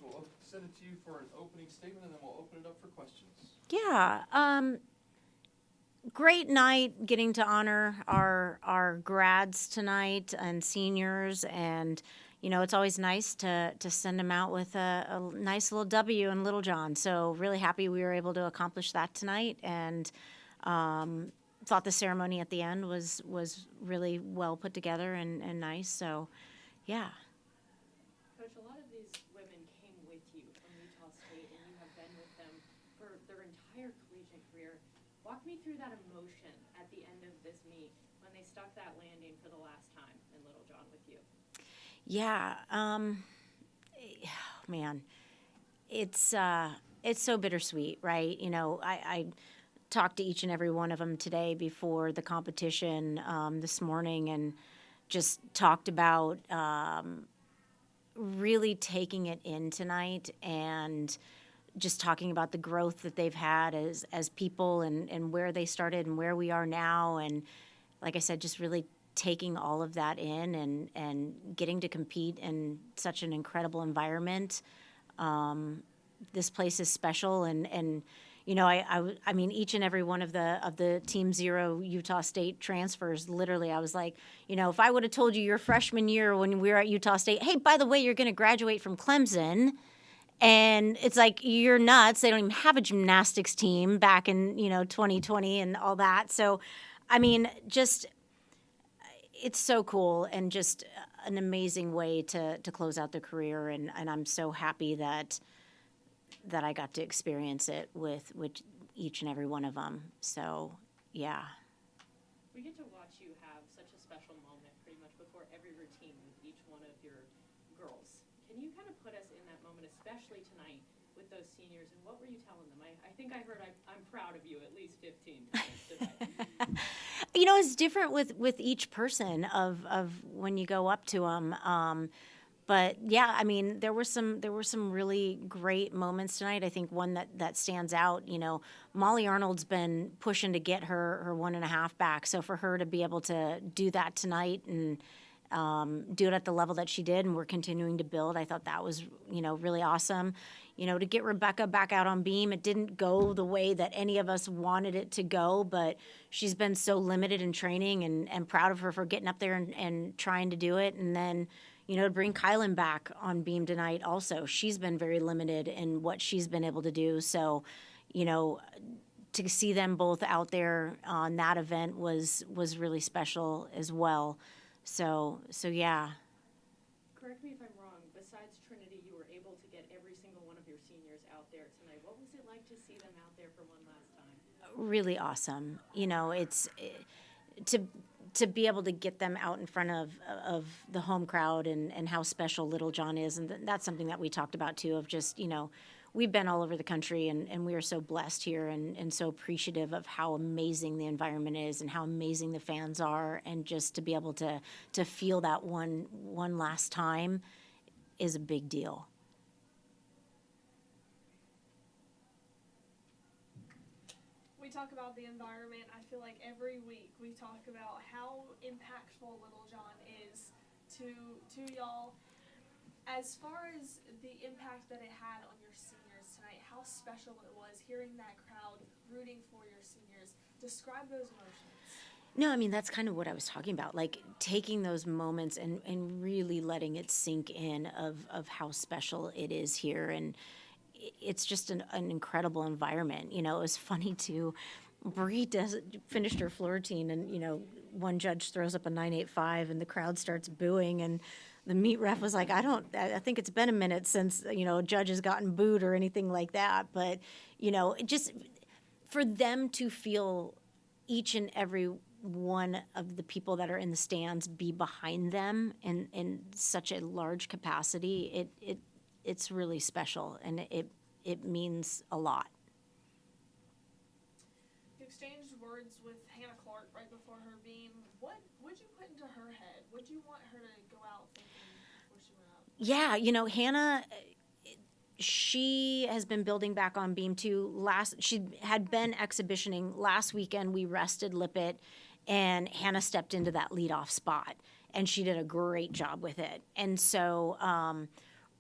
we'll send it to you for an opening statement, and then we'll open it up for questions. Yeah. Great night getting to honor our grads tonight and seniors, and it's always nice to send them out with a nice little W in Littlejohn. So really happy we were able to accomplish that tonight, and thought the ceremony at the end was really well put together and nice. So yeah. Coach, a lot of these women came with you from Utah State, and you have been with them for their entire collegiate career. Walk me through that emotion at the end of this meet when they stuck that landing for the last time in Littlejohn with you. Yeah, man, it's so bittersweet, right? I talked to each and every one of them today before the competition this morning, and just talked about really taking it in tonight, and just talking about the growth that they've had as people, and where they started and where we are now. And like I said, just really taking all of that in, and getting to compete in such an incredible environment. This place is special, and I mean, each and every one of the Team Zero Utah State transfers, literally, I was like, if I would have told you your freshman year when we were at Utah State, hey, by the way, you're going to graduate from Clemson. And it's like, you're nuts. They don't even have a gymnastics team back in, 2020 and all that. So, I mean, just, it's so cool, and just an amazing way to close out their career. And I'm so happy that I got to experience it with each and every one of them. So, yeah. We get to watch you have such a special moment pretty much before every routine with each one of your girls. Can you kind of put us in that moment, especially tonight with those seniors, and what were you telling them? I think I heard I'm proud of you at least 15 times today. It's different with each person of when you go up to them. But yeah, I mean, there were some really great moments tonight. I think one that stands out, Molly Arnold's been pushing to get her 1.5 back. So for her to be able to do that tonight, and do it at the level that she did, and we're continuing to build, I thought that was, really awesome. To get Rebecca back out on beam, it didn't go the way that any of us wanted it to go, but she's been so limited in training, and proud of her for getting up there and trying to do it. And then, to bring Kylan back on beam tonight also. She's been very limited in what she's been able to do. So, to see them both out there on that event was really special as well. So yeah. Correct me if I'm wrong, besides Trinity, you were able to get every single one of your seniors out there tonight. What was it like to see them out there for one last time? Really awesome. It's to be able to get them out in front of the home crowd, and how special Littlejohn is. And that's something that we talked about too, of just, we've been all over the country, and we are so blessed here, and so appreciative of how amazing the environment is, and how amazing the fans are. And just to be able to feel that one last time is a big deal. We talk about the environment. I feel like every week we talk about how impactful Littlejohn is to y'all. As far as the impact that it had on your seniors tonight, how special it was hearing that crowd rooting for your seniors. Describe those emotions. No, I mean, that's kind of what I was talking about, like taking those moments and really letting it sink in of how special it is here. And it's just an incredible environment. It was funny too. Bree finished her floor routine, and one judge throws up a 9.85, and the crowd starts booing, and the meet ref was like, I think it's been a minute since a judge has gotten booed or anything like that. But just for them to feel each and every one of the people that are in the stands be behind them in such a large capacity, it's really special, and it means a lot. You exchanged words with Hannah Clark right before her beam. What would you put into her head? Would you want her to go out thinking before she went out? Yeah, Hannah, she has been building back on beam too. She had been exhibitioning. Last weekend we rested Lippet, and Hannah stepped into that leadoff spot, and she did a great job with it. And so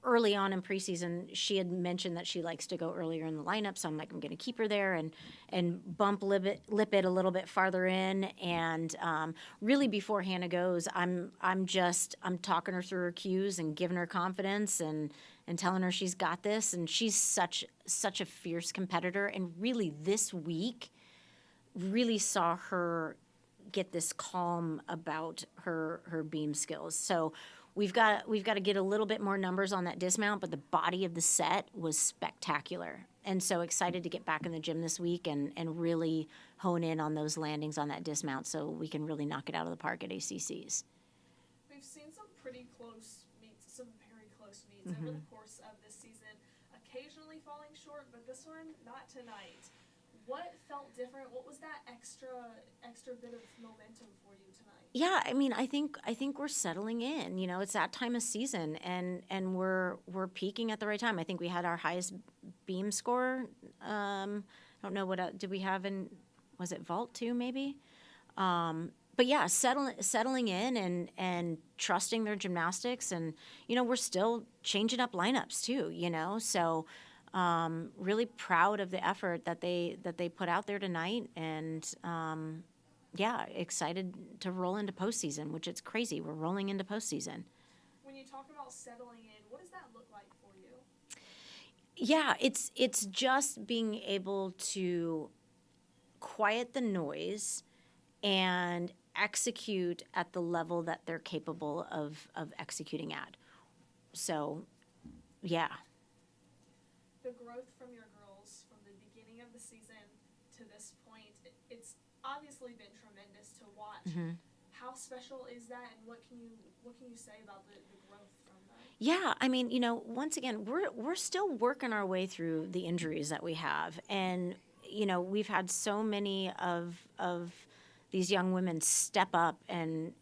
early on in preseason, she had mentioned that she likes to go earlier in the lineup. So I'm like, I'm going to keep her there and bump lip it a little bit farther in. And really, before Hannah goes, I'm talking her through her cues and giving her confidence and telling her she's got this. And she's such a fierce competitor. And really, this week, really saw her get this calm about her beam skills. So we've got to get a little bit more numbers on that dismount, but the body of the set was spectacular. And so excited to get back in the gym this week and really hone in on those landings on that dismount so we can really knock it out of the park at ACCs. We've seen some pretty close meets, some very close meets over the course of this season, occasionally falling short, but this one, not tonight. What felt different? What was that extra bit of momentum for you tonight? Yeah, I mean, I think we're settling in. You know, it's that time of season, and we're peaking at the right time. I think we had our highest beam score. I don't know what did we have in, was it vault 2 maybe? But yeah, settling in and trusting their gymnastics, and you know, we're still changing up lineups too. You know, so. Really proud of the effort that they put out there tonight, and yeah, excited to roll into postseason, which it's crazy. We're rolling into postseason. When you talk about settling in, what does that look like for you? Yeah, it's just being able to quiet the noise and execute at the level that they're capable of executing at. So, yeah. The growth from your girls from the beginning of the season to this point, it's obviously been tremendous to watch. How special is that, and what can you say about the growth from that? Yeah, I mean, you know, once again, we're still working our way through the injuries that we have, and you know, we've had so many of these young women step up and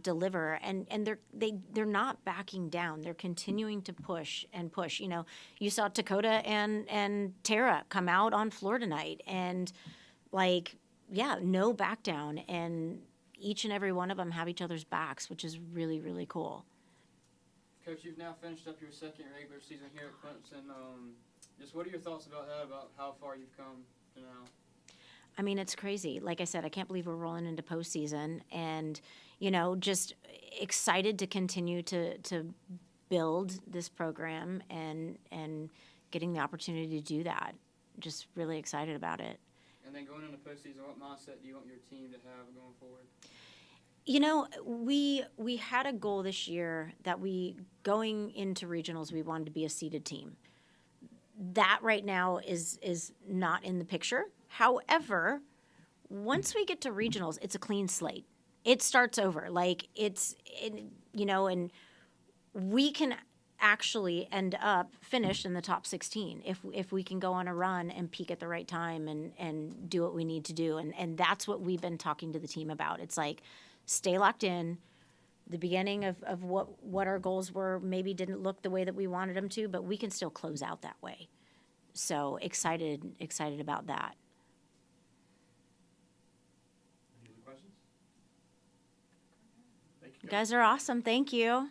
deliver, and they're not backing down. They're continuing to push and push. You know, you saw Dakota and Tara come out on floor tonight, and like, yeah, no back down, and each and every one of them have each other's backs, which is really, really cool. Coach, you've now finished up your second regular season here at Clemson. Just what are your thoughts about that, about how far you've come to now? I mean, it's crazy. Like I said, I can't believe we're rolling into postseason, and you know, just excited to continue to build this program and getting the opportunity to do that. Just really excited about it. And then going into postseason, what mindset do you want your team to have going forward? You know, we had a goal this year that going into regionals, we wanted to be a seeded team. That right now is not in the picture. However, once we get to regionals, it's a clean slate. It starts over. Like you know, and we can actually end up finished in the top 16 if we can go on a run and peak at the right time and do what we need to do. And that's what we've been talking to the team about. It's like, stay locked in. The beginning of what our goals were maybe didn't look the way that we wanted them to, but we can still close out that way. So excited about that. Any other questions? Thank you, You Coach. guys are awesome. Thank you.